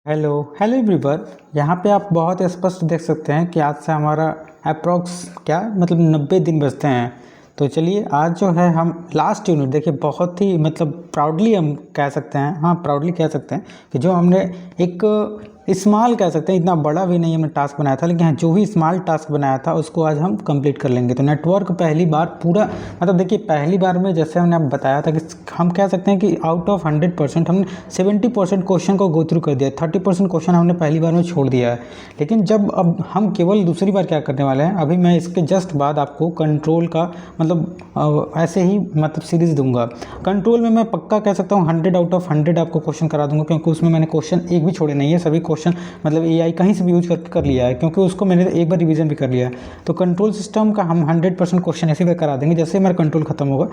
Hello hello everyone. यहाँ पे आप बहुत स्पष्ट देख सकते हैं कि आज से हमारा अप्रॉक्स क्या मतलब 90 दिन बचते हैं। तो चलिए आज जो है हम लास्ट यूनिट देखिए बहुत ही मतलब प्राउडली हम कह सकते हैं, हाँ प्राउडली कह सकते हैं कि जो हमने एक स्मॉल कह सकते हैं, इतना बड़ा भी नहीं हमने टास्क बनाया था, लेकिन हाँ जो भी स्मॉल टास्क बनाया था उसको आज हम कंप्लीट कर लेंगे। तो नेटवर्क पहली बार पूरा मतलब देखिए पहली बार में जैसे हमने आप बताया था कि हम कह सकते हैं कि आउट ऑफ 100% हमने 70% क्वेश्चन को गो थ्रू कर दिया, 30% क्वेश्चन हमने पहली बार में छोड़ दिया है। लेकिन जब अब हम केवल दूसरी बार क्या करने वाले हैं, अभी मैं इसके जस्ट बाद आपको कंट्रोल का मतलब ऐसे ही मतलब सीरीज़ दूंगा। कंट्रोल में मैं पक्का कह सकता हूँ 100 आउट ऑफ 100 आपको क्वेश्चन करा दूंगा, क्योंकि उसमें मैंने क्वेश्चन एक भी छोड़े नहीं है, सभी क्वेश्चन मतलब एआई कहीं से भी यूज करके कर लिया है, क्योंकि उसको मैंने एक बार रिवीजन भी कर लिया है। तो कंट्रोल सिस्टम का हम 100% क्वेश्चन ऐसे भी करा देंगे। जैसे हमारा कंट्रोल खत्म होगा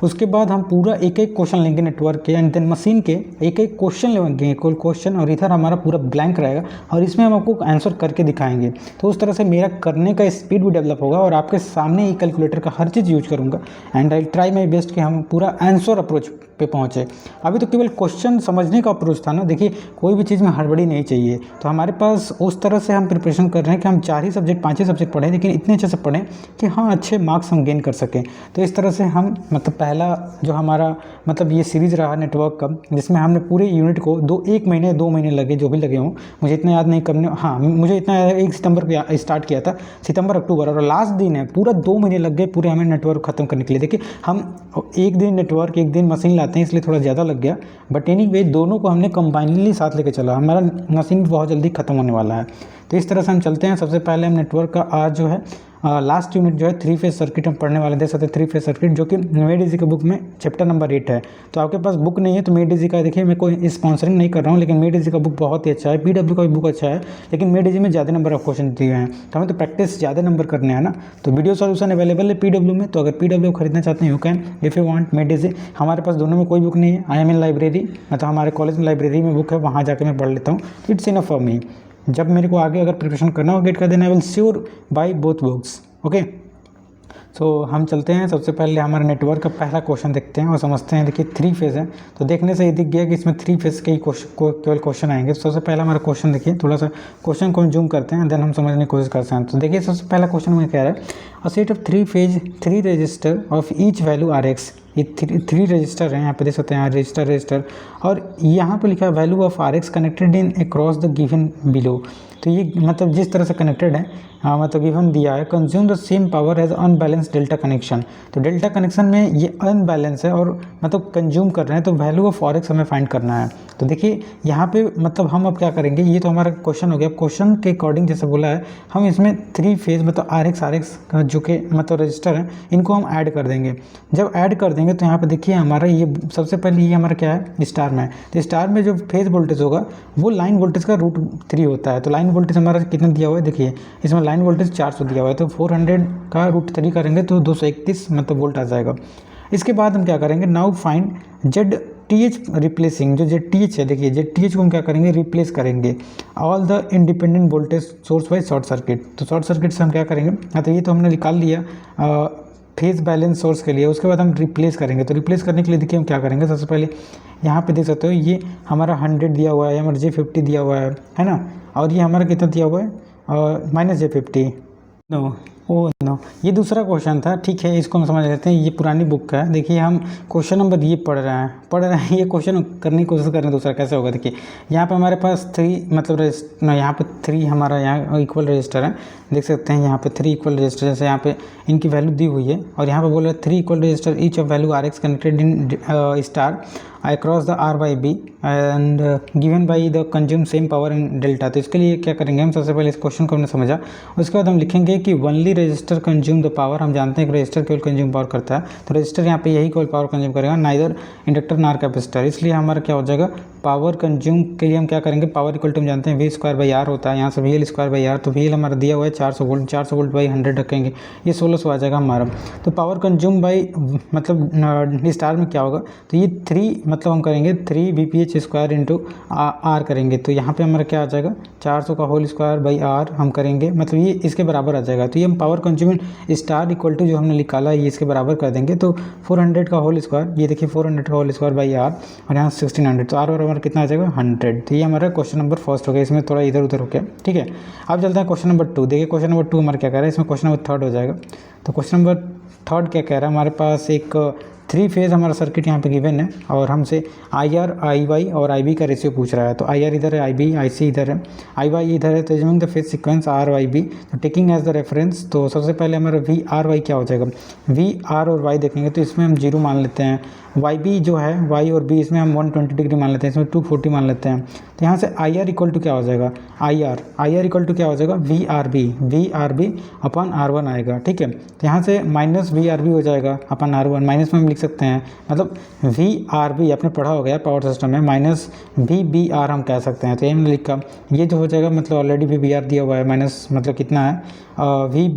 उसके बाद हम पूरा एक एक क्वेश्चन लेंगे नेटवर्क के एंड देन मशीन के एक एक क्वेश्चन लेंगे, कोई क्वेश्चन, और इधर हमारा पूरा ब्लैंक रहेगा और इसमें हम आपको आंसर करके दिखाएंगे। तो उस तरह से मेरा करने का स्पीड भी डेवलप होगा और आपके सामने ही कैलकुलेटर का हर चीज़ यूज करूँगा and I try my best कि हम पूरा आंसर अप्रोच पे पहुँचे। अभी तो केवल क्वेश्चन समझने का अप्रोच था ना, देखिए कोई भी चीज़ में हड़बड़ी नहीं चाहिए। तो हमारे पास उस तरह से हम प्रिपरेशन कर रहे हैं कि हम 4 ही सब्जेक्ट 5 ही सब्जेक्ट पढ़ें, लेकिन इतने अच्छे से पढ़ें कि हाँ अच्छे मार्क्स हम गेन कर सकें। तो इस तरह से हम मतलब पहला जो हमारा मतलब ये सीरीज़ रहा नेटवर्क का, जिसमें हमने पूरे यूनिट को 2 महीने लगे, जो भी लगे हों मुझे इतना याद नहीं करने, हाँ मुझे इतना याद है 1 सितंबर को स्टार्ट किया था, सितंबर अक्टूबर, और लास्ट दिन है पूरा 2 महीने लग गए पूरे हमें नेटवर्क ख़त्म करने के लिए। देखिए हम एक दिन नेटवर्क एक दिन मशीन लाते हैं इसलिए थोड़ा ज़्यादा लग गया, बट एनीवे दोनों को हमने कंबाइनली साथ लेके चला, हमारा मशीन बहुत जल्दी ख़त्म होने वाला है। तो इस तरह से हम चलते हैं। सबसे पहले हम नेटवर्क का आज जो है लास्ट यूनिट जो है 3 फेज सर्किट हम पढ़ने वाले, देख सकते हैं 3 फेज सर्किट, जो कि मेड इजी के बुक में चैप्टर नंबर 8 है। तो आपके पास बुक नहीं है तो मेड इजी का देखिए, मैं कोई स्पॉन्सरिंग नहीं कर रहा हूँ, लेकिन मेड इजी का बुक बहुत ही अच्छा है, पीडब्ल्यू का भी बुक अच्छा है, लेकिन मेड इजी में ज़्यादा नंबर ऑफ क्वेश्चन दिए हैं, तो हमें तो प्रैक्टिस ज़्यादा नंबर करने हैं ना। तो वीडियो सॉल्यूशन अवेलेबल है पीडब्ल्यू में, तो अगर पीडब्ल्यू खरीदना चाहते हैं you can if you want made easy. हमारे पास दोनों में कोई बुक नहीं है, आई एम इन लाइब्रेरी, मतलब हमारे कॉलेज में लाइब्रेरी में बुक है, वहाँ जाकर मैं पढ़ लेता हूँ, इट्स इनफ फॉर मी। जब मेरे को आगे अगर प्रिपरेशन करना हो गेट का देना, I will sure by both books. Okay, तो हम चलते हैं। सबसे पहले हमारे नेटवर्क का पहला क्वेश्चन देखते हैं और समझते हैं। देखिए 3 फेज़ है, तो देखने से ये दिख गया कि इसमें 3 फेज़ के ही केवल क्वेश्चन आएंगे। तो सबसे पहला हमारा क्वेश्चन देखिए, थोड़ा सा क्वेश्चन को हम जूम करते हैं देन हम समझने की कोशिश करते हैं। तो देखिए सबसे पहला क्वेश्चन में कह रहा है a set of 3 phase 3 resistor of each value R X. ये 3 रजिस्टर हैं, यहाँ पे देख सकते हैं रजिस्टर, और यहाँ पे लिखा है value of R X connected in across the given below. तो ये मतलब जिस तरह से कनेक्टेड है, हाँ मतलब गिवन दिया है consume the same power as unbalance delta connection. तो डेल्टा कनेक्शन में ये अनबैलेंस है और मतलब कंज्यूम कर रहे हैं, तो वैल्यू ऑफ आर एक्स हमें फाइंड करना है। तो देखिए यहाँ पे मतलब हम अब क्या करेंगे, ये तो हमारा क्वेश्चन हो गया। क्वेश्चन के अकॉर्डिंग जैसे बोला है हम इसमें 3 फेज मतलब आर एक्स जो कि मतलब रजिस्टर हैं इनको हम ऐड कर देंगे। जब ऐड कर देंगे तो यहाँ पे देखिए हमारा ये सबसे पहले ये हमारा क्या है स्टार में है, तो स्टार में जो फेज वोल्टेज होगा वो लाइन वोल्टेज का √3 होता है। तो लाइन वोल्टेज हमारा कितना दिया हुआ है, देखिए इसमें लाइन वोल्टेज 400 दिया हुआ है, तो 400 का √3 करेंगे तो 231 मतलब वोल्ट आ जाएगा। इसके बाद हम क्या करेंगे, now find Z T H replacing, जो जेड टी एच है देखिए जेड टी एच को हम क्या करेंगे रिप्लेस करेंगे all the independent voltage source by short circuit. तो शॉर्ट सर्किट से हम क्या करेंगे, हाँ तो ये तो हमने निकाल लिया फेज बैलेंस सोर्स के लिए। उसके बाद हम रिप्लेस करेंगे, तो रिप्लेस करने के लिए देखिए हम क्या करेंगे, सबसे पहले यहाँ पे देख सकते हो ये हमारा 100 दिया हुआ है, हमारा J50 दिया हुआ है ना, और ये हमारा कितना दिया हुआ है -J50। नो ओ नो, ये दूसरा क्वेश्चन था, ठीक है इसको हम समझ लेते हैं, ये पुरानी बुक का है। देखिए हम क्वेश्चन नंबर ये पढ़ रहे हैं ये क्वेश्चन करने की कोशिश कर रहे हैं दूसरा कैसे होगा। देखिए यहाँ पे हमारे पास 3 मतलब यहाँ पे 3 हमारा यहाँ इक्वल रजिस्टर है, देख सकते हैं यहाँ पे 3 इक्वल रजिस्टर, जैसे यहाँ पे इनकी वैल्यू दी हुई है और यहाँ पे बोल रहे 3 equal resistor each of value R X connected in star across the R Y B and given by the consume same power in delta. तो इसके लिए क्या करेंगे हम, सबसे पहले इस क्वेश्चन को हमने समझा, उसके बाद हम लिखेंगे कि only register consume the power. हम जानते हैं कि रजिस्टर केवल कंज्यूम पावर करता है, तो रजिस्टर यहाँ पे यही केवल पावर कंज्यूम करेगा, नाइदर इंडक्टर नार कैपेसिटर। इसलिए हमारा क्या हो जाएगा पावर कंज्यूम के लिए हम क्या करेंगे, पावर इक्वल टू हम जानते हैं V²/R होता है, यहाँ से VL²/R, तो VL हमारा दिया हुआ है 400 वोल्ट, 400 वोल्ट बाई 100 रखेंगे ये 1600 आ जाएगा हमारा। तो पावर कंज्यूम बाई मतलब स्टार में क्या होगा, तो ये 3 मतलब हम करेंगे 3 VPH² इंटू R करेंगे, तो यहाँ पे हमारा क्या आ जाएगा 400 का होल स्क्वायर बाई R हम करेंगे, मतलब ये इसके बराबर आ जाएगा। तो ये हम पावर कंज्यूमेंट स्टार इक्वल टू जो हमने निकाला है ये इसके बराबर कर देंगे, तो 400 का होल स्क्वायर, ये देखिए 400 का होल स्क्वायर बाई आर, और यहाँ 1600, तो आर और हमारा कितना आ जाएगा 100। तो ये हमारा क्वेश्चन नंबर फर्स्ट हो गया, इसमें थोड़ा इधर उधर हो गया, ठीक है। अब चलते हैं क्वेश्चन नंबर 2। देखिए क्वेश्चन नंबर 2 हमारा क्या कह रहा है, इसमें क्वेश्चन नंबर 3 हो जाएगा। तो क्वेश्चन नंबर 3 क्या कह रहा है, हमारे पास एक 3 फेज़ हमारा सर्किट यहाँ पे गिवन है, और हमसे आई आर, आई वाई और आई बी का रेशियो पूछ रहा है। तो आई आर इधर है, आई बी, आई सी इधर है, आई वाई इधर है। तो assuming the phase sequence R Y B, तो टेकिंग एज द रेफरेंस, तो सबसे पहले हमारा वी आर वाई क्या हो जाएगा, वी आर और वाई देखेंगे तो इसमें हम 0 मान लेते हैं। वाई बी जो है, वाई और बी, इसमें हम 120 डिग्री मान लेते हैं, इसमें 240 मान लेते हैं। तो यहाँ से आई आर इक्वल टू क्या हो जाएगा, आई आर इक्वल टू क्या हो जाएगा, V R B upon R one आएगा, ठीक है। तो यहाँ से माइनस वी आर बी हो जाएगा अपन आर वन, माइनस में हम लिख सकते हैं, मतलब वी आर बी आपने पढ़ा हो गया पावर सिस्टम में, माइनस वी बी आर हम कह सकते हैं। तो ये हमने लिखा, ये जो हो जाएगा मतलब ऑलरेडी वी बी आर दिया हुआ है, माइनस मतलब कितना है वी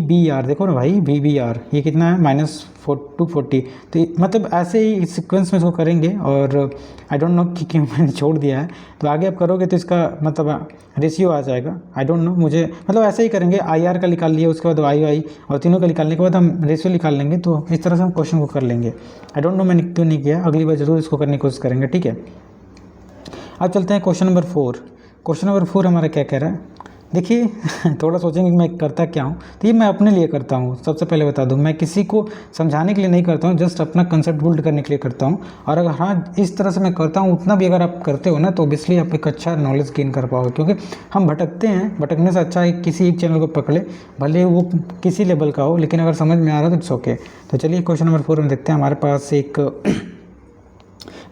बी आर देखो ना भाई, वी बी आर ये कितना है माइनस 240। तो मतलब ऐसे ही इस सीक्वेंस में इसको करेंगे, और आई डोंट नो कि क्यों मैंने छोड़ दिया है, तो आगे आप करोगे तो इसका मतलब रेशियो आ जाएगा, आई डोंट नो, मुझे मतलब ऐसे ही करेंगे। आई आर का निकाल लिए, उसके बाद आई वाई और तीनों का निकालने के बाद हम रेशियो निकाल लेंगे, तो इस तरह से हम क्वेश्चन को कर लेंगे। आई डोंट नो मैंने क्यों नहीं किया, अगली बार जरूर इसको करने की कोशिश करेंगे, ठीक है। अब चलते हैं क्वेश्चन नंबर 4। क्वेश्चन नंबर 4 हमारा क्या कह रहा है, देखिए थोड़ा सोचेंगे कि मैं करता क्या हूँ, तो ये मैं अपने लिए करता हूँ। सबसे पहले बता दूँ, मैं किसी को समझाने के लिए नहीं करता हूँ, जस्ट अपना कंसेप्ट बिल्ड करने के लिए करता हूँ। और अगर हाँ इस तरह से मैं करता हूँ, उतना भी अगर आप करते हो ना, तो ऑब्वियसली आप एक अच्छा नॉलेज गेन कर पाओगे, क्योंकि हम भटकते हैं, भटकने से अच्छा है किसी एक चैनल को पकड़े, भले वो किसी लेवल का हो, लेकिन अगर समझ में आ रहा है तो इट्स ओके। तो चलिए क्वेश्चन नंबर 4 में देखते हैं। हमारे पास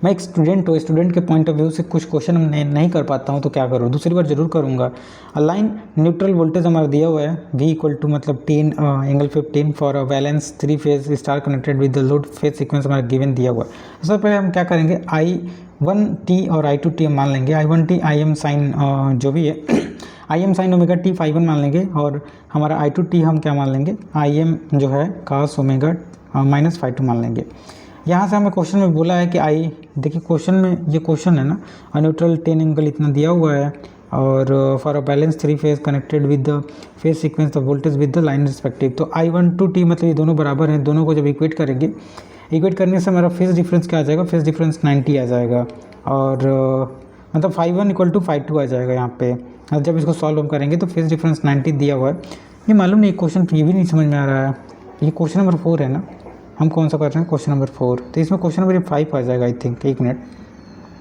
मैं एक स्टूडेंट हूँ, स्टूडेंट के पॉइंट ऑफ व्यू से कुछ क्वेश्चन नहीं कर पाता हूँ, तो क्या करूँ, दूसरी बार जरूर करूँगा। अलाइन न्यूट्रल वोल्टेज हमारा दिया हुआ है, V इक्वल टू मतलब 10 angle 15 for a balance 3 phase star connected with the load phase sequence हमारा गिवन दिया हुआ है। सबसे पहले हम क्या करेंगे, I1t और I2t हम मान लेंगे। I1t आई एम साइन जो भी है I M sine omega T phi 1 मान लेंगे, और हमारा I2t हम क्या मान लेंगे, आई एम जो है कास ओमेगा माइनस फ़ाई 2 मान लेंगे। यहाँ से हमें क्वेश्चन में बोला है कि देखिए क्वेश्चन में ये क्वेश्चन है ना, न्यूट्रल 10 एंगल इतना दिया हुआ है, और for a balance 3 phase connected with the phase sequence the voltage with the line respective. तो I1 to T मतलब ये दोनों बराबर हैं, दोनों को जब इक्वेट करेंगे, इक्वेट करने से हमारा फेज डिफरेंस क्या आ जाएगा, फेज डिफरेंस 90 आ जाएगा, और मतलब फ़ाई 1 इक्वल टू फ़ाई 2 आ जाएगा यहाँ पे। और जब इसको सॉल्व हम करेंगे तो फेज डिफरेंस 90 दिया हुआ है। ये मालूम नहीं, क्वेश्चन ये भी नहीं समझ में आ रहा है। ये क्वेश्चन नंबर 4 है ना, हम कौन सा कर रहे हैं, क्वेश्चन नंबर 4। तो इसमें क्वेश्चन नंबर 5 आ जाएगा आई थिंक, एक मिनट,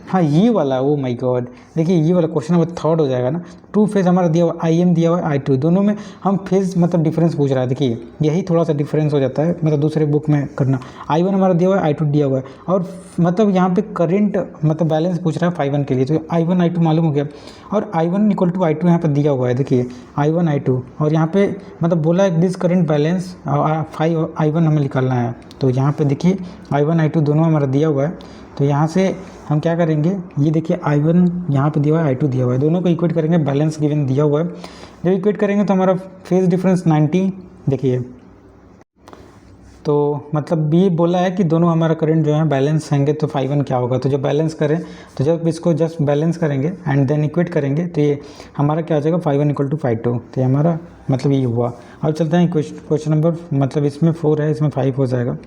हाँ ये वाला, ओ माय गॉड, देखिए ये वाला क्वेश्चन नंबर 3 हो जाएगा ना। 2 फेज हमारा दिया हुआ, आई एम दिया हुआ है, I2, दोनों में हम फेज मतलब डिफरेंस पूछ रहा है। देखिए यही थोड़ा सा डिफरेंस हो जाता है, मतलब दूसरे बुक में करना। I1 हमारा दिया हुआ है, I2 दिया हुआ है, और मतलब यहाँ पे करंट मतलब बैलेंस पूछ रहा है फ़ाई 1 के लिए, तो I1 I2 मालूम हो गया, और I1 इक्वल टू I2 यहाँ पर दिया हुआ है। देखिए I1 I2, और यहाँ पे मतलब बोला है दिस करंट बैलेंस I1 हमें निकालना है। तो यहाँ पे देखिए I1 I2 दोनों हमारा दिया हुआ है, तो यहाँ से हम क्या करेंगे, ये देखिए I1 यहाँ पे दिया हुआ है, I2 दिया हुआ है, दोनों को इक्वेट करेंगे, बैलेंस गिवन दिया हुआ है। जब इक्वेट करेंगे तो हमारा फेज डिफरेंस 90, देखिए तो मतलब ये बोला है कि दोनों हमारा करंट जो है बैलेंस होंगे, तो फ़ाई 1 क्या होगा, तो जब बैलेंस करें, तो जब इसको जस्ट बैलेंस करेंगे एंड देन इक्वेट करेंगे, तो ये हमारा क्या हो जाएगा, फ़ाई 1 इक्वल टू फ़ाई 2। तो ये हमारा मतलब ये हुआ। अब चलते हैं क्वेश्चन नंबर, मतलब इसमें 4 है, इसमें 5 हो जाएगा।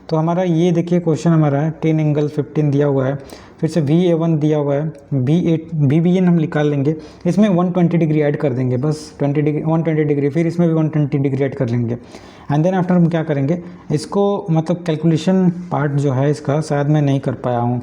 तो हमारा ये देखिए क्वेश्चन हमारा है 10 एंगल 15 दिया हुआ है, फिर से VA1 दिया हुआ है, VBN हम निकाल लेंगे, इसमें 120 डिग्री ऐड कर देंगे, बस 120 डिग्री, फिर इसमें भी 120 डिग्री ऐड कर लेंगे। एंड देन आफ्टर हम क्या करेंगे, इसको मतलब कैलकुलेशन पार्ट जो है इसका शायद मैं नहीं कर पाया हूँ,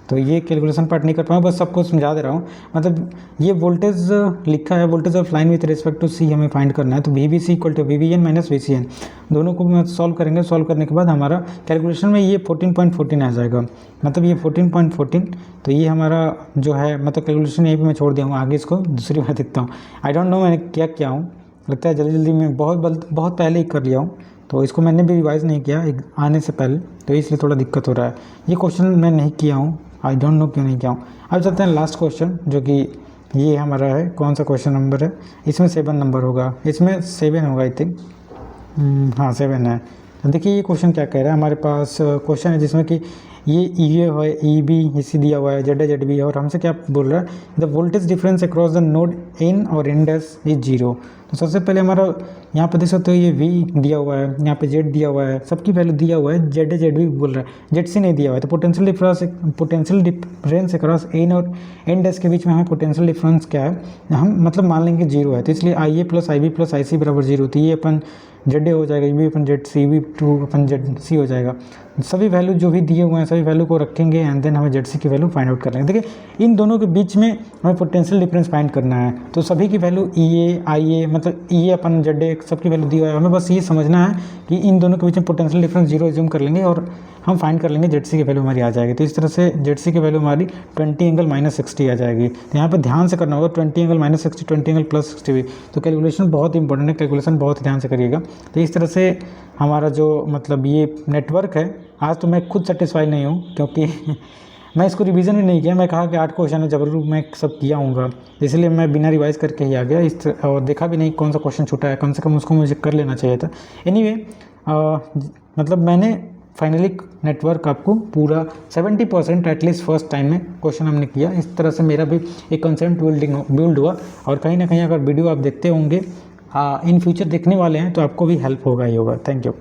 तो ये कैलकुलेशन पार्ट नहीं कर पाया, बस सबको समझा दे रहा हूँ। मतलब ये वोल्टेज लिखा है, voltage of line with respect to C हमें फाइंड करना है, तो VBC equal to VBN minus VCN, दोनों को सॉल्व करेंगे। सॉल्व करने के बाद हमारा कैलकुलेशन में ये 14.14 आ जाएगा, मतलब ये 14.14। तो ये हमारा जो है मतलब कैलकुलेशन यहीं पर मैं छोड़ दिया हूँ, आगे इसको दूसरी बार देखता हूँ। आई डोंट नो मैंने क्या किया हूँ, लगता है जल्दी में बहुत पहले ही कर लिया हूँ, तो इसको मैंने भी रिवाइज़ नहीं किया आने से पहले, तो इसलिए थोड़ा दिक्कत हो रहा है। ये क्वेश्चन मैं नहीं किया हूँ, आई डोंट नो क्यों नहीं किया हूँ। अब चलते हैं लास्ट क्वेश्चन, जो कि ये हमारा है, कौन सा क्वेश्चन नंबर है, इसमें 7 नंबर होगा, इसमें 7 होगा आई थिंक, हाँ 7 है। तो देखिए ये क्वेश्चन क्या कह रहा है, हमारे पास क्वेश्चन है जिसमें कि ये है, EB इसी दिया हुआ है, ZB है, और हमसे क्या बोल रहा है, the voltage difference across the node N और N डैश इज 0। तो सबसे पहले हमारा यहाँ पे देख सकते हो ये वी दिया हुआ है, यहाँ पे जेड दिया हुआ है, सबकी वैल्यू दिया हुआ है, जेड भी बोल रहा है, जेड सी नहीं दिया हुआ है। तो पोटेंशियल डिफरेंस अक्रॉस एन और एन डैश के बीच में हमें पोटेंशियल डिफरेंस क्या है, हम मतलब मान लेंगे जीरो है। तो इसलिए आई ए प्लस आई बी प्लस आई सी बराबर जीरो, तो ये अपन जेड ए हो जाएगा, ये भी अपन जेड सी, भी टू अपन जेड सी हो जाएगा। सभी वैल्यू जो भी दिए हुए हैं सभी वैल्यू को रखेंगे एंड देन हमें जेड सी की वैल्यू फाइंड आउट कर लेंगे। देखिए इन दोनों के बीच में हमें पोटेंशियल डिफरेंस फाइंड करना है। तो सभी की वैल्यू ई ए आई ए मतलब ई ए अपन जेड ए सबकी वैल्यू दी हुआ है, हमें बस ये समझना है कि इन दोनों के बीच में पोटेंशियल डिफरेंस जीरो एज्यूम कर लेंगे और हम फाइंड कर लेंगे जेड सी की वैल्यू हमारी आ जाएगी। तो इस तरह से जेड सी की वैल्यू हमारी 20 एंगल -60 आ जाएगी। तो यहाँ पे ध्यान से करना होगा 20 एंगल -60, 20 एंगल +60 भी। तो कैलकुलेशन बहुत इंपॉर्टेंट है, कैलकुलेशन बहुत ध्यान से करिएगा। तो इस तरह से हमारा जो मतलब ये नेटवर्क है, आज तो मैं खुद सेटिस्फाई नहीं हूँ क्योंकि मैं इसको रिवीजन भी नहीं किया। मैं कहा कि 8 क्वेश्चन है, जबरदस्त मैं सब किया हूँगा, इसलिए मैं बिना रिवाइज करके ही आ गया और देखा भी नहीं कौन सा क्वेश्चन छूटा है। कम से कम उसको मुझे कर लेना चाहिए था। एनीवे मतलब मैंने फाइनली नेटवर्क आपको पूरा 70% एटलीस्ट फर्स्ट टाइम में क्वेश्चन हमने किया। इस तरह से मेरा भी एक कंसेप्ट बिल्ड हुआ और कहीं ना कहीं अगर वीडियो आप देखते होंगे इन फ्यूचर देखने वाले हैं तो आपको भी हेल्प होगा ही होगा। Thank you.